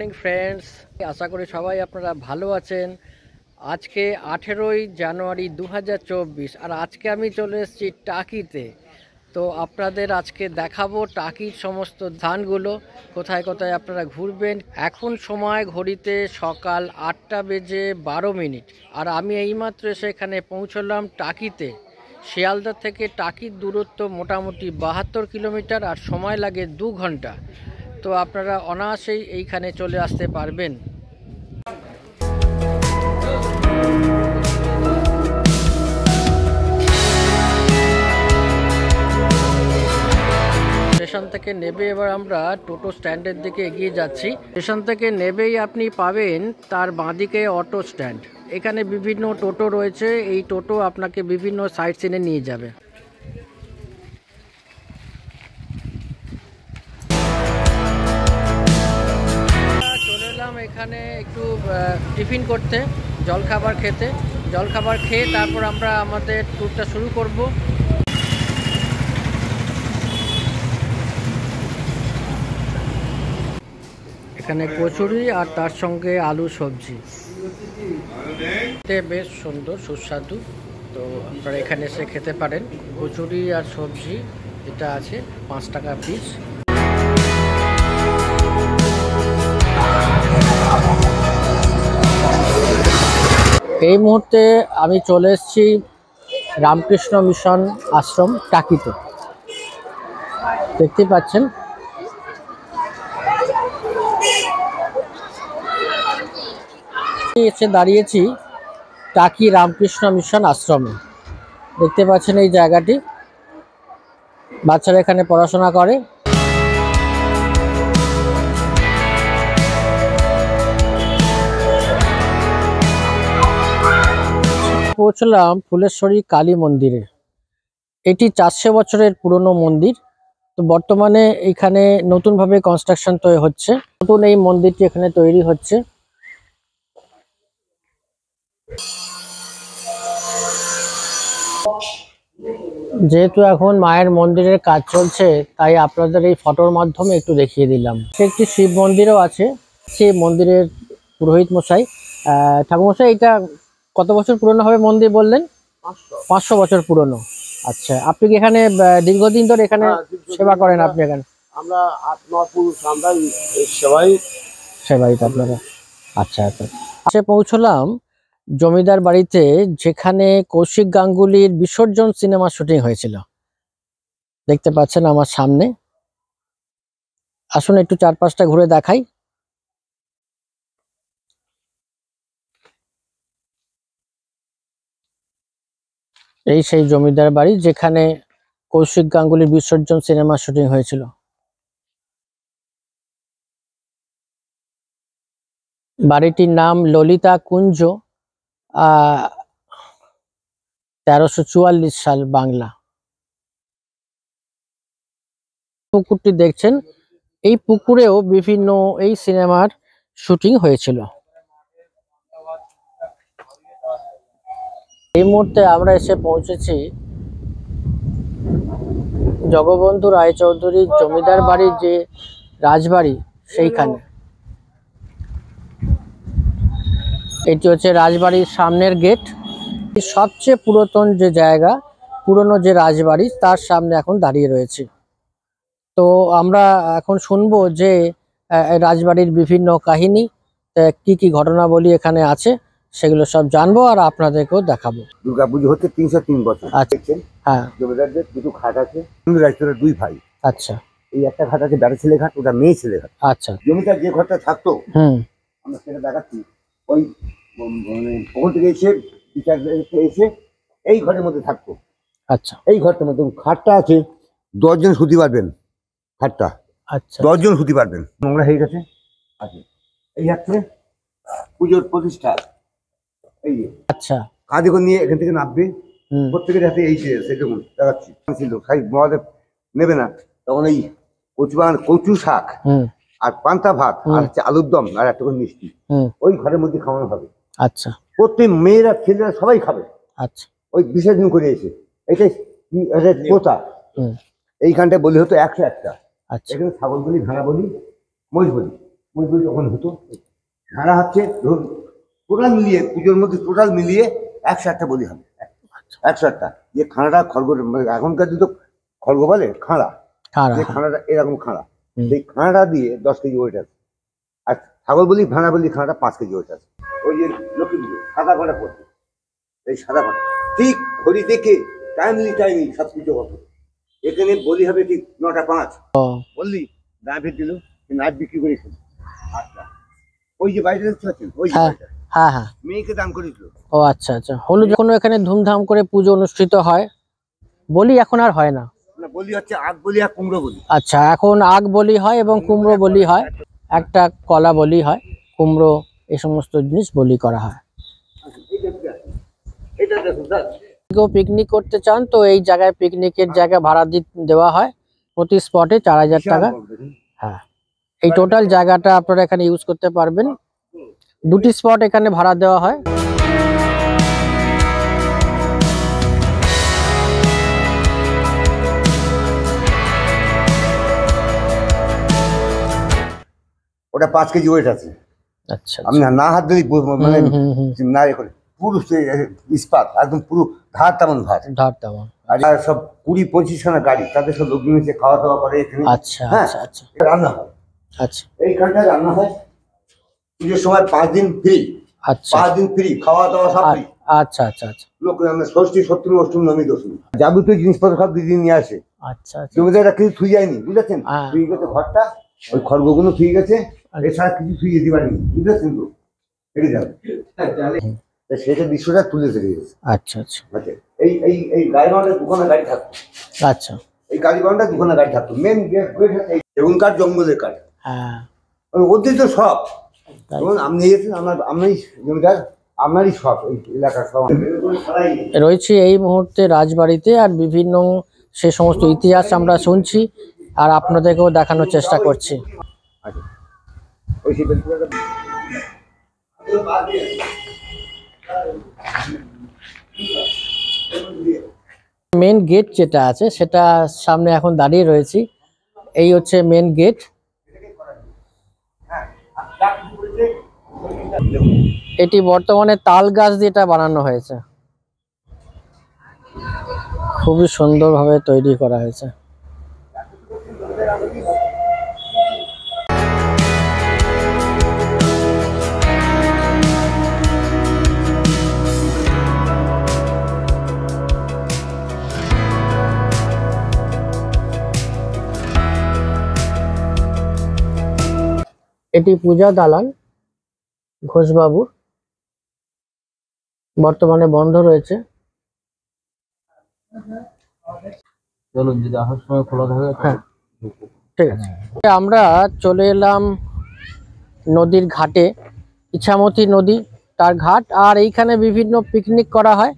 Morning friends, আশা করি সবাই আপনারা ভালো আছেন। আজকে 18ই জানুয়ারি 2024 আর আজকে আমি চলে এসেছি টাকিতে। তো আপনাদের আজকে দেখাবো টাকির সমস্ত স্থানগুলো, কোথায় কোথায় আপনারা ঘুরবেন। এখন সময় ঘড়িতে সকাল 8:12 আর আমি এইমাত্র এসে এখানে পৌঁছলাম টাকিতে। শিয়ালদা থেকে টাকির দূরত্ব মোটামুটি 72 কিলোমিটার আর সময় লাগে 2 ঘন্টা। তো আপনারা অনায়াসেই এইখানে চলে আসতে পারবেন। স্টেশন থেকে নেবে এবার আমরা টোটো স্ট্যান্ডের দিকে এগিয়ে যাচ্ছি। স্টেশন থেকে নেবেই আপনি পাবেন তার বাঁদিকে অটো স্ট্যান্ড। এখানে বিভিন্ন টোটো রয়েছে, এই টোটো আপনাকে বিভিন্ন সাইট সিনে নিয়ে যাবে। চলে এলাম এখানে একটু টিফিন করতে, জলখাবার খেতে। জলখাবার খেয়ে তারপর আমরা আমাদের ট্যুরটা শুরু করব। এখানে কচুরি আর তার সঙ্গে আলু সবজি, বেশ সুন্দর সুস্বাদু। তো আপনারা এখানে এসে খেতে পারেন। কচুরি আর সবজি এটা আছে 5 টাকা পিস। এই মুহূর্তে আমি চলে এসেছি রামকৃষ্ণ মিশন আশ্রম টাকিতে। দেখতে পাচ্ছেন এসে দাঁড়িয়েছি টাকি রামকৃষ্ণ মিশন আশ্রমে। দেখতে পাচ্ছেন এই জায়গাটি, বাচ্চারা এখানে পড়াশোনা করে। পৌঁছলাম ফুলেশ্বরী কালী মন্দিরে। এটি 400 বছরের পুরনো মন্দির। তো বর্তমানে এখানে নতুনভাবে কনস্ট্রাকশন তৈরি হচ্ছে। নতুন এই মন্দিরটি এখানে তৈরি হচ্ছে। যেহেতু এখন মায়ের মন্দিরের কাজ চলছে, তাই আপনাদের এই ফটোর মাধ্যমে একটু দেখিয়ে দিলাম। একটি শিব মন্দিরও আছে। সেই মন্দিরের পুরোহিত মশাই, ঠাকুরমশাই, এটা কত বছর পুরনো হবে মন্দির বললেন? 500 বছর পুরনো। আচ্ছা, আপনি কি এখানে দীর্ঘদিন ধরে এখানে সেবা করেন? আপনি এখানে আমরা 8-9 পুরুষ আমরা সেবাই আপনারা। আচ্ছা আচ্ছা, পৌঁছলাম জমিদার বাড়িতে, যেখানে কৌশিক গাঙ্গুলির বিসর্জন সিনেমা শুটিং হয়েছিল। দেখতে পাচ্ছেন আমার সামনে। আসুন একটু চারপাশটা ঘুরে দেখাই। এই সেই জমিদার বাড়ি যেখানে কৌশিক গাঙ্গুলির বিসর্জন সিনেমা শুটিং হয়েছিল। বাড়িটির নাম ললিতা কুঞ্জ, 1344 সাল বাংলা। পুকুরটি দেখছেন, এই পুকুরেও বিভিন্ন এই সিনেমার শুটিং হয়েছিল। এই মুহূর্তে আমরা এসে পৌঁছেছি জগবন্ধু রায়চৌধুরীর জমিদার বাড়ির যে রাজবাড়ি, সেইখানে। এটি হচ্ছে রাজবাড়ির সামনের গেট। সবচেয়ে পুরাতন যে জায়গা, পুরনো যে রাজবাড়ি, তার সামনে এখন দাঁড়িয়ে রয়েছে। তো আমরা এখন শুনবো যে রাজবাড়ির বিভিন্ন কাহিনী, কি কি ঘটনাবলী এখানে আছে, সেগুলো সব জানবো আর আপনাদেরকেও দেখাবো। দুর্গাপুজো হচ্ছে 303 বছর। আচ্ছা, হ্যাঁ। জমিদারদের দুটো ঘাট আছে, রাজচন্দ্রের 2 ভাই। আচ্ছা, এই একটা ঘাট আছে বেড়া ছেলে ঘাট, ওটা মেয়ে ছেলে ঘাট। আচ্ছা, জমিদার যে ঘরটা থাকতো, আমরা সেটা দেখাচ্ছি। ওই ওখান থেকে এসে বিচার এসে এই ঘরের মধ্যে থাকতো। আচ্ছা, এই ঘরটার মধ্যে খাটটা আছে, 10 জন শুতে পারবেন। খাটটা, আচ্ছা, 10 জন শুতে পারবেন। নোংরা হয়ে গেছে আছে। এই হচ্ছে পুজোর প্রতিষ্ঠা। এই আচ্ছা, কাঁধে করে নিয়ে এখান থেকে নামবে, প্রত্যেকের হাতে এই সেরকম দেখাচ্ছি ছিল। খাই মহাদেব নেবে না, তখন এই কচু শাক আর পান্তা ভাত আর হচ্ছে আলুর দম আর একটা করে মিষ্টি ওই ঘরের মধ্যে খাওয়ানো হবে। আচ্ছা, প্রত্যেক মেয়েরা ছেলেরা সবাই খাবে। আচ্ছা, ওই বিসর্জন করে এসে এটাই পোতা। এইখানটায় বলি হতো 101টা। আচ্ছা, এখানে ছাগল বলি, ভেড়া বলি, মহিষ বলি, যখন হতো ভাড়া হচ্ছে ধরুন টোটাল মিলিয়ে পুজোর মধ্যে টোটাল মিলিয়ে 100টা বলি হবে, 100টা। যে খাঁড়াটা খড়গ, মানে এখনকার তো খড়গ বলে খাঁড়া, যে খাঁড়াটা এরকম খাঁড়া, সেই খাঁড়াটা দিয়ে 10 কেজি ওয়েট আছে। আর ছাগল বলি ভাড়া বলি খাঁড়াটা 5 কেজি ওয়েট আছে। ওই যে লক্ষ্মী পুজো সাদা কটা পড়ছে, এই সাদা কটা ঠিক ঘড়ি দেখে টাইমলি সব কিছু হবে। এখানে বলি হবে ঠিক 9টা 5 বললি নাইট দিল, নাইট বিক্রি করে। আচ্ছা, ওই যে বাড়িটা দেখতে পাচ্ছেন, ওই যে বাড়িটা, হ্যাঁ হ্যাঁ, মেয়েকে দান করেছিল। ও আচ্ছা আচ্ছা। হলুদ যখন এখানে ধুমধাম করে পুজো অনুষ্ঠিত হয়, বলি এখন আর হয় না। বলি হচ্ছে আগ বলি আর কুমড়ো বলি। আচ্ছা, এখন আগ বলি হয় এবং কুমড়ো বলি হয়, একটা কলা বলি হয়, কুমড়ো, এই সমস্ত জিনিস বলি করা হয়। এটা দেখুন স্যার, কেউ পিকনিক করতে চান তো এই জায়গায় পিকনিকের জায়গা ভাড়া দেওয়া হয় প্রতি স্পটে 4000 টাকা। হ্যাঁ, এই টোটাল জায়গাটা আপনারা এখানে ইউজ করতে পারবেন। 2টি স্পট এখানে ভাড়া দেওয়া হয়। ওটা 5 কেজি ওয়েট আছে। আচ্ছা, আমি না হাত দিই, মানে না এ করে পুরো ইস্পাত একদম পুরো ধার তেমন ভাত, ধার তেমন। আর সব 20-25 খানা গাড়ি, তাদের সব লোকজন এসে খাওয়া দাওয়া করে এখানে। আচ্ছা আচ্ছা আচ্ছা রান্না হয়। আচ্ছা, এইখানটায় রান্না হয় পুজোর সময় 5 দিন ফ্রি। আচ্ছা 5 দিন ফ্রি, খাওয়া দাওয়া সব ফ্রি। আচ্ছা আচ্ছা আচ্ছা, লোক ষষ্ঠী, সপ্তমী, অষ্টমী, নবমী, দশমী যাবতীয় জিনিসপত্র সব দিদি নিয়ে আসে। আচ্ছা আচ্ছা, জমিদাররা কিছু থুই যায়নি, বুঝেছেন? থুই গেছে ঘরটা, ওই খড়গুলো থুই গেছে, এছাড়া কিছু থুই যেতে পারেনি, বুঝেছেন তো? এটা যাবে সেটা দৃশ্যটা তুলে ধরে গেছে। আচ্ছা আচ্ছা, এই এই এই গাড়ি বাউন্ডার 2খানা গাড়ি থাকতো। আচ্ছা, এই গাড়ি বাউন্ডার 2খানা গাড়ি থাকতো। মেন গেট সেগুন কাঠ, জঙ্গলের কাঠ, হ্যাঁ, ওদের তো সব। ধরুন আপনি এসেছেন, আপনারই জমিদার, আপনারই সব এই এলাকার সব। রয়েছে এই মুহূর্তে রাজবাড়িতে, আর বিভিন্ন সে সমস্ত ইতিহাস আমরা শুনছি আর আপনাদেরকেও দেখানোর চেষ্টা করছি। মেন গেট যেটা আছে সেটা সামনে এখন দাঁড়িয়ে রয়েছি। এই হচ্ছে মেন গেট। এটি বর্তমানে তাল গাছ দিয়ে এটা বানানো হয়েছে, খুবই সুন্দরভাবে তৈরি করা হয়েছে। এটি পূজা দালান ঘোষবাবুর, বর্তমানে বন্ধ রয়েছে। চলুন, যদি আসার সময় খোলা থাকে। হ্যাঁ, ঠিক আছে। আমরা চলে এলাম নদীর ঘাটে, ইছামতি নদী, তার ঘাট। আর এইখানে বিভিন্ন পিকনিক করা হয়।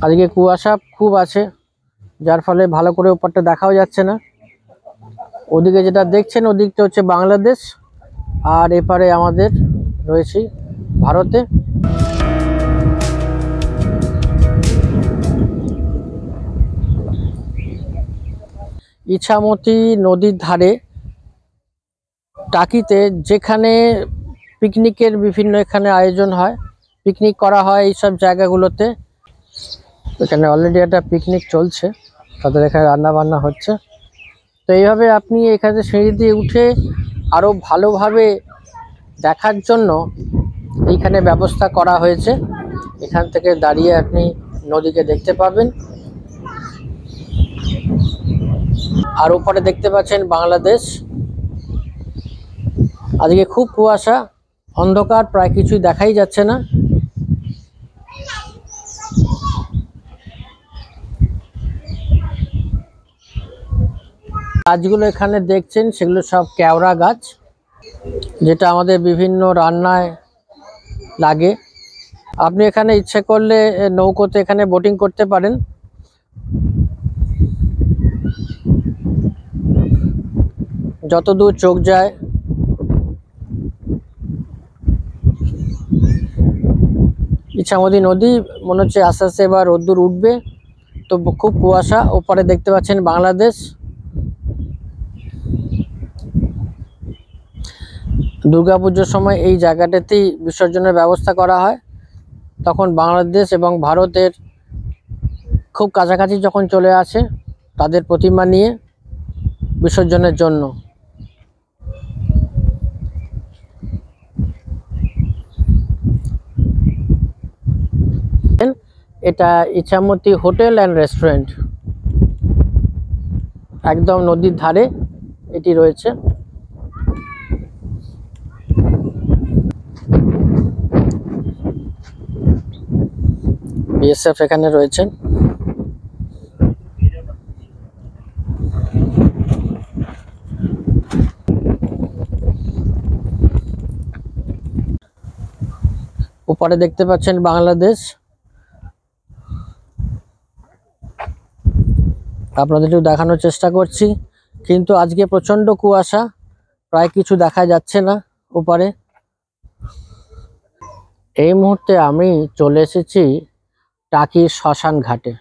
আজকে কুয়াশা খুব আছে, যার ফলে ভালো করে ওপারটা দেখাও যাচ্ছে না। ওদিকে যেটা দেখছেন ওদিকটা হচ্ছে বাংলাদেশ, আর এপারে আমাদের রয়েছে ভারতে। ইছামতি নদীর ধারে টাকিতে যেখানে পিকনিকের বিভিন্ন এখানে আয়োজন হয়, পিকনিক করা হয় এইসব জায়গাগুলোতে। এখানে অলরেডি একটা পিকনিক চলছে, তাদের এখানে রান্না বান্না হচ্ছে। তো এইভাবে আপনি এখানে সিঁড়ি দিয়ে উঠে আরও ভালোভাবে দেখার জন্য এইখানে ব্যবস্থা করা হয়েছে। এখান থেকে দাঁড়িয়ে আপনি নদীকে দেখতে পাবেন। আর উপরে দেখতে পাচ্ছেন বাংলাদেশ। আজকে খুব কুয়াশা, অন্ধকার, প্রায় কিছুই দেখাই যাচ্ছে না। গাছগুলো এখানে দেখছেন সেগুলো সব কেওড়া গাছ, যেটা আমাদের বিভিন্ন রান্নায় লাগে। আপনি এখানে ইচ্ছে করলে নৌকোতে এখানে বোটিং করতে পারেন। যতদূর চোখ যায় ইছামতি নদী, মনে হচ্ছে আস্তে আস্তে এবার রোদ্দুর উঠবে। তো খুব কুয়াশা। ওপারে দেখতে পাচ্ছেন বাংলাদেশ। দুর্গাপুজোর সময় এই জায়গাটাতেই বিসর্জনের ব্যবস্থা করা হয়। তখন বাংলাদেশ এবং ভারতের খুব কাছাকাছি যখন চলে আসে তাদের প্রতিমা নিয়ে বিসর্জনের জন্য। এটা ইছামতি হোটেল অ্যান্ড রেস্টুরেন্ট, একদম নদীর ধারে এটি রয়েছে। বিএসএফ এখানে রয়েছেন। উপরে দেখতে পাচ্ছেন বাংলাদেশ। আপনাদের একটু দেখানোর চেষ্টা করছি, কিন্তু আজকে প্রচন্ড কুয়াশা, প্রায় কিছু দেখা যাচ্ছে না উপরে। এই মুহূর্তে আমি চলে এসেছি টাকির শ্মশান ঘাটে।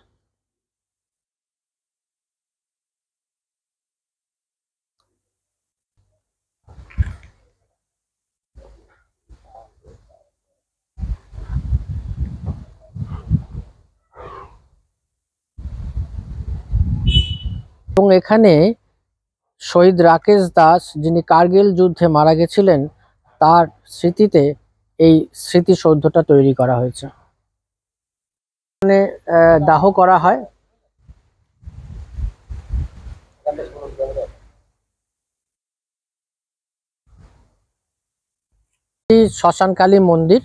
এবং এখানে শহীদ রাকেশ দাস, যিনি কার্গিল যুদ্ধে মারা গেছিলেন, তার স্মৃতিতে এই স্মৃতিসৌধটা তৈরি করা হয়েছে। এখানে দাহ করা হয়। শ্মশানকালী মন্দির।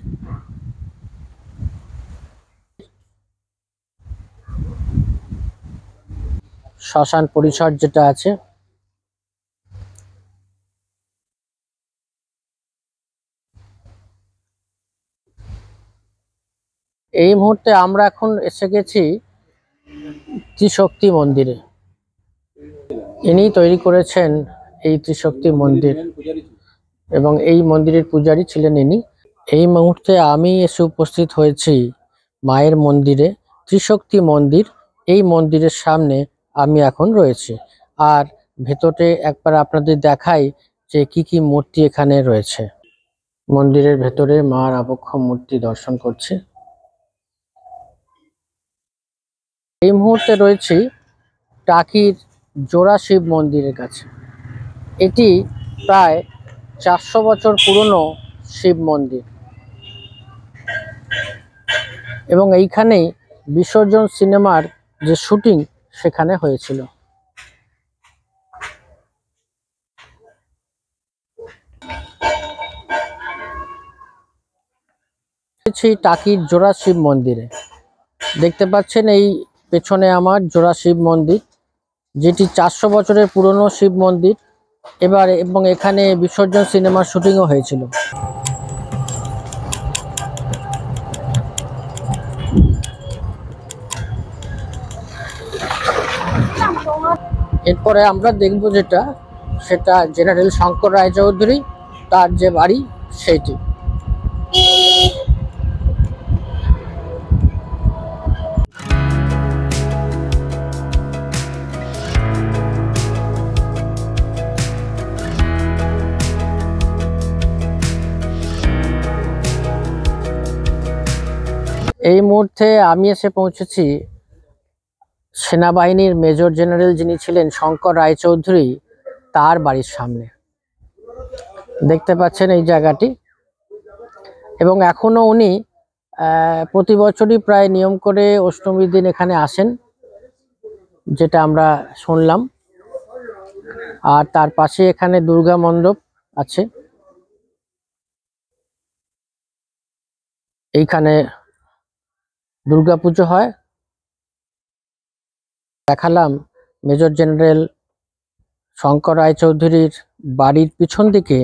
শ্মশান পরিসর যেটা আছে, এই মুহূর্তে আমরা এখন এসে গেছি ত্রিশক্তি মন্দিরে। ইনি তৈরি করেছেন এই ত্রিশক্তি মন্দির এবং এই মন্দিরের পূজারী ছিলেন ইনি। এই মুহূর্তে আমি এসে উপস্থিত হয়েছি মায়ের মন্দিরে, ত্রিশক্তি মন্দির। এই মন্দিরের সামনে আমি এখন রয়েছি, আর ভেতরে একবার আপনাদের দেখাই যে কি কি মূর্তি এখানে রয়েছে। মন্দিরের ভেতরে মার আবক্ষ মূর্তি দর্শন করছি। এই মুহূর্তে রয়েছি টাকির জোড়া শিব মন্দিরের কাছে। এটি প্রায় 400 বছর পুরনো শিব মন্দির এবং এইখানেই বিসর্জন সিনেমার যে শুটিং সেখানে হয়েছিল। টাকির জোড়া শিব মন্দিরে দেখতে পাচ্ছেন এই পেছনে আমার জোড়া শিব মন্দির, যেটি 400 বছরের পুরনো শিব মন্দির। এবং এখানে বিসর্জন সিনেমার শুটিংও হয়েছিল। এরপরে আমরা দেখব সেটা জেনারেল শঙ্কর রায়চৌধুরী, তার যে বাড়ি সেইটি। এই মুহূর্তে আমি এসে পৌঁছেছি সেনাবাহিনীর মেজর জেনারেল যিনি ছিলেন শঙ্কর রায়চৌধুরী, তার বাড়ির সামনে। দেখতে পাচ্ছেন এই জায়গাটি। এবং এখনো উনি প্রতি বছরই প্রায় নিয়ম করে অষ্টমীর দিন এখানে আসেন, যেটা আমরা শুনলাম। আর তার পাশে এখানে দুর্গা মণ্ডপ আছে। এইখানে দুর্গাপুজো হয়। দেখালাম মেজর জেনারেল শঙ্কর রায়চৌধুরীর বাড়ির পিছন দিকে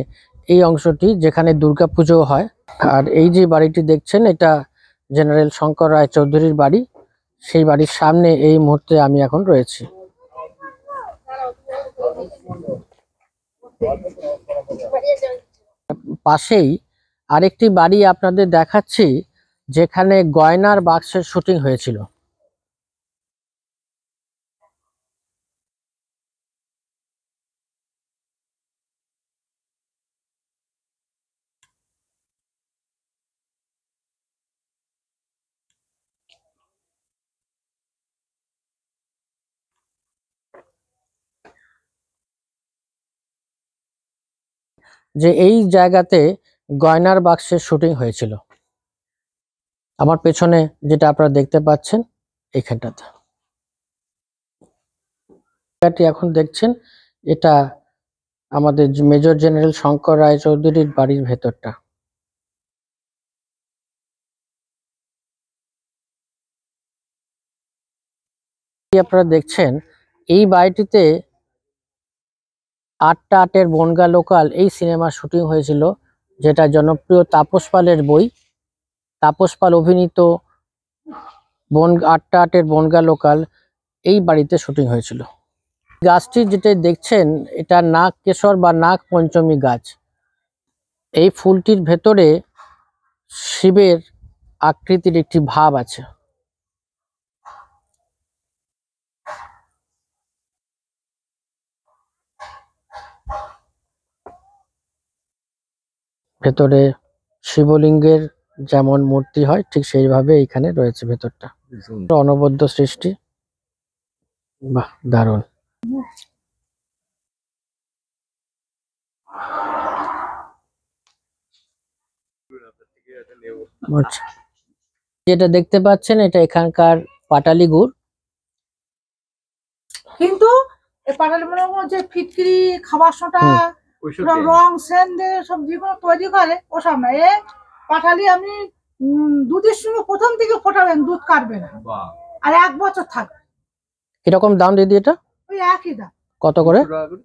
এই অংশটি, যেখানে দুর্গাপুজো হয়। আর এই যে বাড়িটি দেখছেন, এটা জেনারেল শঙ্কর রায়চৌধুরীর বাড়ি। সেই বাড়ির সামনে এই মুহূর্তে আমি এখন রয়েছি। পাশেই আরেকটি বাড়ি আপনাদের দেখাচ্ছি, যেখানে গয়নার বাক্সের শুটিং হয়েছিল। যে এই জায়গাতে গয়নার বাক্সের শুটিং হয়েছিল। আমার পেছনে যেটা আপনারা দেখতে পাচ্ছেন এইখানটাতে এখন দেখছেন, এটা আমাদের মেজর জেনারেল শঙ্কর রায়চৌধুরীর বাড়ির ভেতরটা। আপনারা দেখছেন এই বাড়িটিতে ৮টা ৮-এর বনগা লোকাল এই সিনেমার শুটিং হয়েছিল, যেটা জনপ্রিয় তাপস পালের বই। তাপস পাল অভিনীত ৮টা ৮-এর বনগা লোকাল এই বাড়িতে শুটিং হয়েছিল। গাছটি যেটা দেখছেন এটা নাগ কেশর বা নাগ পঞ্চমী গাছ। এই ফুলটির ভেতরে শিবের আকৃতির একটি ভাব আছে। ভেতরে শিবলিঙ্গের যেমন মূর্তি হয় ঠিক সেইভাবে এইখানে রয়েছে ভেতরটা। অনবদ্য সৃষ্টি, বাহ দারুণ। যেটা দেখতে পাচ্ছেন এটা এখানকার পাটালি গুড়, কিন্তু পাটালি গুড়ের যে ফিটকিরি খাবার সোটা রং সেন দিয়ে সব যেগুলো তৈরি করে ওসব না। এ পাটালি আপনি দুধের সঙ্গে প্রথম থেকে ফোটাবেন, দুধ কাটবে না, আর 1 বছর থাকবে। কিরকম দাম দিদি এটা? ওই একই দাম। কত করে?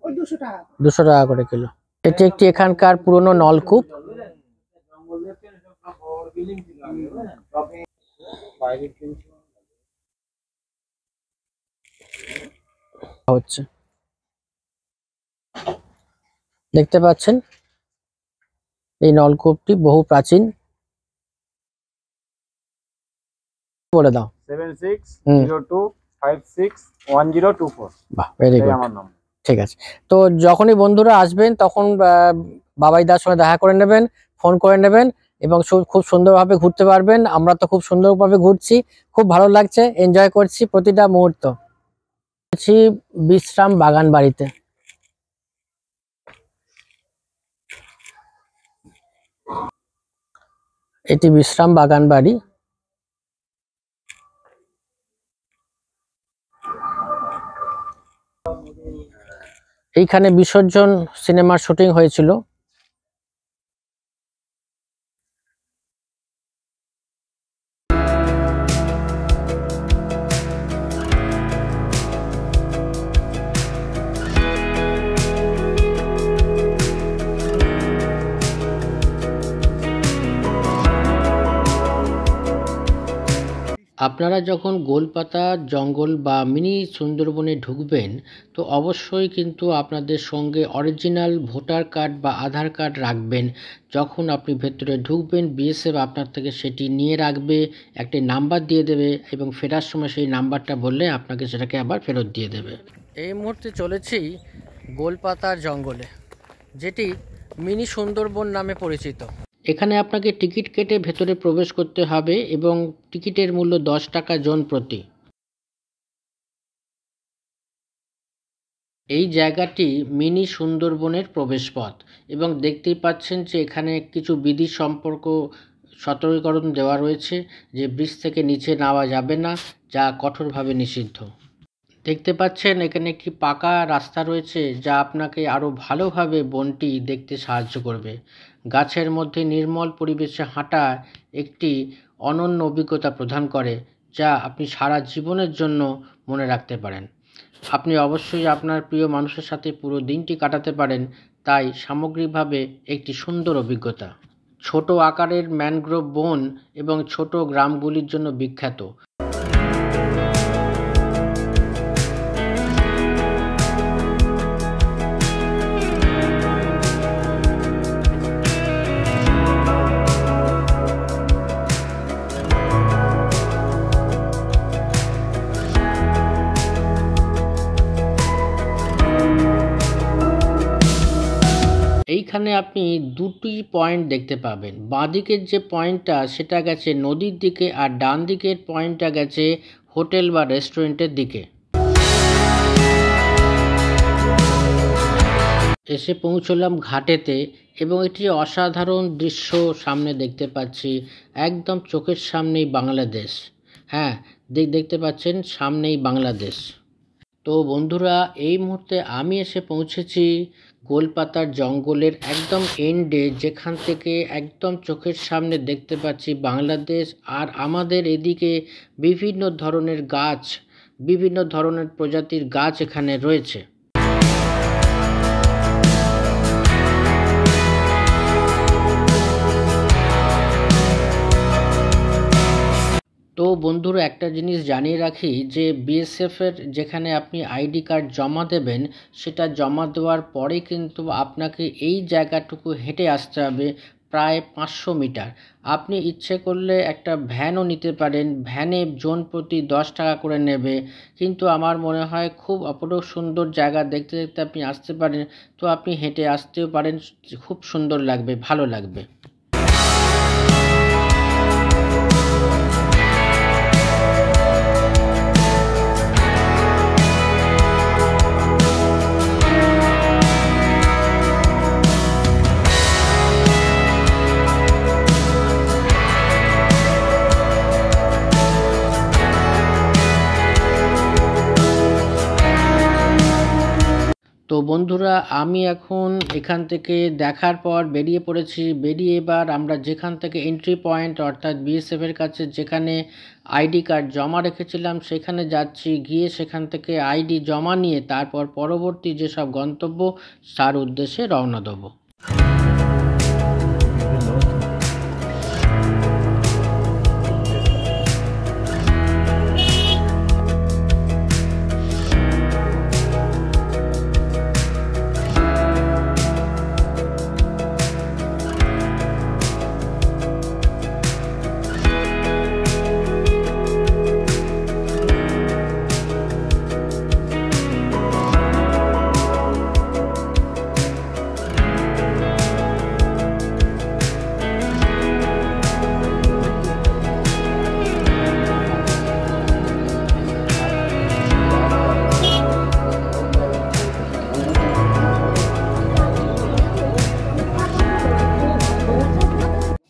ওই 200 টাকা। 200 টাকা করে কিলো। এটি একটি এখানকার পুরনো নলকূপ। হচ্ছে দেখতে পাচ্ছেন এই নলকূপটি বহু প্রাচীন। বলে দাও। 7602561024। বাহ, ভেরি গুড। আমার নাম। ঠিক আছে, তো যখনই বন্ধুরা আসবেন তখন বাবাইদার সঙ্গে দেখা করে নেবেন, ফোন করে নেবেন এবং খুব সুন্দরভাবে ঘুরতে পারবেন। আমরা তো খুব সুন্দরভাবে ঘুরছি, খুব ভালো লাগছে, এনজয় করছি প্রতিটা মুহূর্ত। বিশ্রাম বাগান বাড়িতে। এটি বিশ্রাম বাগান বাড়ি। এইখানে বিসর্জন সিনেমার শুটিং হয়েছিল। আপনারা যখন গোলপাতা জঙ্গল বা মিনি সুন্দরবনে ঢুকবেন তো অবশ্যই কিন্তু আপনাদের সঙ্গে অরিজিনাল ভোটার কার্ড বা আধার কার্ড রাখবেন। যখন আপনি ভেতরে ঢুকবেন বিএসএফ আপনার থেকে সেটি নিয়ে রাখবে, একটি নাম্বার দিয়ে দেবে এবং ফেরার সময় সেই নাম্বারটা বললে আপনাকে সেটাকে আবার ফেরত দিয়ে দেবে। এই মুহূর্তে চলেছি গোলপাতার জঙ্গলে, যেটি মিনি সুন্দরবন নামে পরিচিত। এখানে আপনাকে টিকিট কেটে ভেতরে প্রবেশ করতে হবে এবং টিকিটের মূল্য 10 টাকা জন প্রতি। এই জায়গাটি মিনি সুন্দরবনের প্রবেশপথ এবং দেখতেই পাচ্ছেন যে এখানে কিছু বিধি সম্পর্ক সতর্কীকরণ দেওয়া রয়েছে যে ব্রিজ থেকে নিচে নামা যাবে না, যা কঠোরভাবে নিষিদ্ধ। দেখতে পাচ্ছেন এখানে একটি পাকা রাস্তা রয়েছে যা আপনাকে আরও ভালোভাবে বনটি দেখতে সাহায্য করবে। গাছের মধ্যে নির্মল পরিবেশে হাঁটা একটি অনন্য অভিজ্ঞতা প্রদান করে, যা আপনি সারা জীবনের জন্য মনে রাখতে পারেন। আপনি অবশ্যই আপনার প্রিয় মানুষের সাথে পুরো দিনটি কাটাতে পারেন, তাই সামগ্রিকভাবে একটি সুন্দর অভিজ্ঞতা। ছোট আকারের ম্যানগ্রোভ বন এবং ছোট গ্রামগুলির জন্য বিখ্যাত। এইখানে আপনি দুটি পয়েন্ট দেখতে পাবেন। বাঁদিকের যে পয়েন্টটা সেটা গেছে নদীর দিকে আর ডান দিকের পয়েন্টটা গেছে হোটেল বা রেস্টুরেন্টের দিকে। এসে পৌঁছলাম ঘাটেতে। এবং একটি অসাধারণ দৃশ্য সামনে দেখতে পাচ্ছি, একদম চোখের সামনেই বাংলাদেশ। হ্যাঁ, দেখতে পাচ্ছেন সামনেই বাংলাদেশ। তো বন্ধুরা, এই মুহূর্তে আমি এসে পৌঁছেছি গোলপাতার জঙ্গলের একদম এন্ডে, যেখান থেকে একদম চোখের সামনে দেখতে পাচ্ছি বাংলাদেশ। আর আমাদের এদিকে বিভিন্ন ধরনের গাছ, বিভিন্ন ধরনের প্রজাতির গাছ এখানে রয়েছে। তো বন্ধুরা, একটা জিনিস জানিয়ে রাখি যে বিএসএফের যেখানে আপনি আইডি কার্ড জমা দেবেন, সেটা জমা দেওয়ার পরে কিন্তু আপনাকে এই জায়গাটুকু হেঁটে আসতে হবে প্রায় 500 মিটার। আপনি ইচ্ছে করলে একটা ভ্যানও নিতে পারেন, ভ্যানে জন প্রতি 10 টাকা করে নেবে। কিন্তু আমার মনে হয় খুব অপরূপ সুন্দর জায়গা দেখতে দেখতে আপনি আসতে পারেন, তো আপনি হেঁটে আসতেও পারেন, খুব সুন্দর লাগবে, ভালো লাগবে। তো বন্ধুরা, আমি এখন এখান থেকে দেখার পর বেরিয়ে পড়েছি। বেরিয়ে এবার আমরা যেখান থেকে এন্ট্রি পয়েন্ট অর্থাৎ বিএসএফের কাছে যেখানে আইডি কার্ড জমা রেখেছিলাম সেখানে যাচ্ছি। গিয়ে সেখান থেকে আইডি জমা নিয়ে তারপর পরবর্তী যেসব গন্তব্য তার উদ্দেশ্যে রওনা দেব।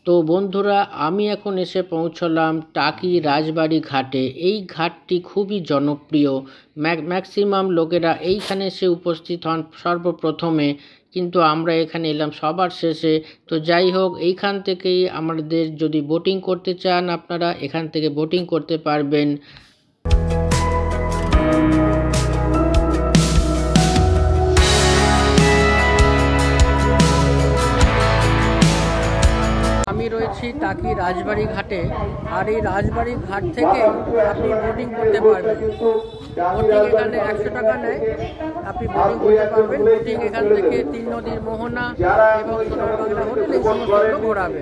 তো বন্ধুরা, আমি এখন এসে পৌঁছলাম টাকি রাজবাড়ি ঘাটে। এই ঘাটটি খুবই জনপ্রিয়, ম্যাক্সিমাম লোকেরা এইখানে এসে উপস্থিত হন সর্বপ্রথমে, কিন্তু আমরা এখানে এলাম সবার শেষে। তো যাই হোক, এইখান থেকেই আমাদের যদি বোটিং করতে চান আপনারা এখান থেকে বোটিং করতে পারবেন। আমি রয়েছি টাকি রাজবাড়ি ঘাটে, আর এই রাজবাড়ি ঘাট থেকে আপনি বোটিং করতে পারবেন। বোটিং এখানে 100 টাকা নেয়, আপনি বোটিং করতে পারবেন। বোটিং এখান থেকে 3 নদীর মোহনা এবং সোনার বাংলা হোটেল এই সমস্ত ঘোরাবে।